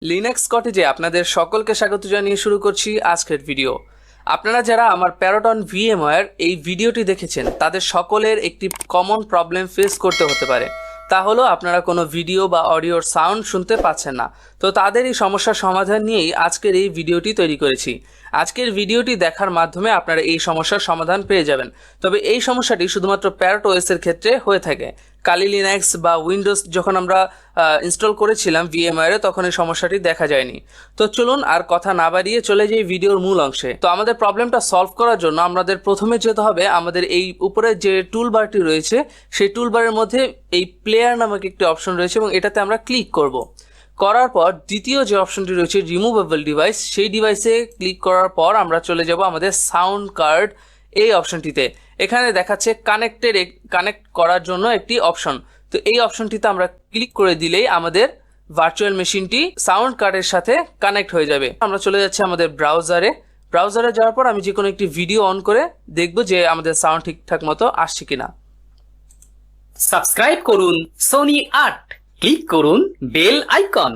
Linux কটেজে আপনাদের সকলকে স্বাগত জানিয়ে শুরু করছি আজকের ভিডিও। আপনারা যারা আমার প্যারাডন ভিএমওয়্যার এই ভিডিওটি দেখেছেন তাদের সকলের একটি কমন প্রবলেম ফেস করতে হতে পারে, তা হলো আপনারা কোনো ভিডিও বা অডিওর সাউন্ড শুনতে পাচ্ছেন না। তো তাদের এই সমস্যার সমাধান নিয়েই আজকের এই ভিডিওটি তৈরি করেছি। আজকের ভিডিওটি দেখার মাধ্যমে আপনারা এই সমস্যার সমাধান পেয়ে যাবেন। তবে এই সমস্যাটি শুধুমাত্র প্যারট ওএসের ক্ষেত্রে হয়ে থাকে। কালি লিনাক্স বা উইন্ডোজ যখন আমরা ইনস্টল করেছিলাম ভিএমওয়্যারে তখন এই সমস্যাটি দেখা যায়নি। তো চলুন আর কথা না বাড়িয়ে চলে যাই ভিডিওর মূল অংশে। তো আমাদের প্রবলেমটা সলভ করার জন্য আমাদের প্রথমে যেতে হবে আমাদের এই উপরে যে টুলবারটি রয়েছে সেই টুলবারের মধ্যে এই প্লেয়ার নামক একটি অপশন রয়েছে এবং এটাতে আমরা ক্লিক করব। করার পর দ্বিতীয় যে অপশনটি রয়েছে রিমুভেবল ডিভাইস, সেই ডিভাইসে ক্লিক করার পর আমরা চলে যাব আমাদের সাউন্ড কার্ড এই অপশনটিতে। এখানে দেখাচ্ছে কানেক্ট করার জন্য একটি অপশন। তো এই অপশনটিতে আমরা ক্লিক করে দিলেই আমাদের ভার্চুয়াল মেশিনটি সাউন্ড কার্ডের সাথে কানেক্ট হয়ে যাবে। আমরা চলে যাচ্ছি আমাদের ব্রাউজারে যাওয়ার পর আমি যে কোনো একটি ভিডিও অন করে দেখব যে আমাদের সাউন্ড ঠিকঠাক মতো আসছে কিনা। সাবস্ক্রাইব করুন সোনি আর্ট, ক্লিক করুন বেল আইকন।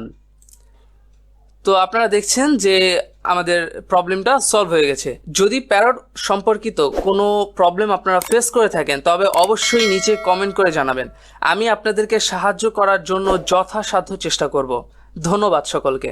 তো আপনারা দেখছেন যে আমাদের প্রবলেমটা সলভ হয়ে গেছে। যদি প্যারট সম্পর্কিত কোনো প্রবলেম আপনারা ফেস করে থাকেন তবে অবশ্যই নিচে কমেন্ট করে জানাবেন। আমি আপনাদেরকে সাহায্য করার জন্য যথাসাধ্য চেষ্টা করব। ধন্যবাদ সকলকে।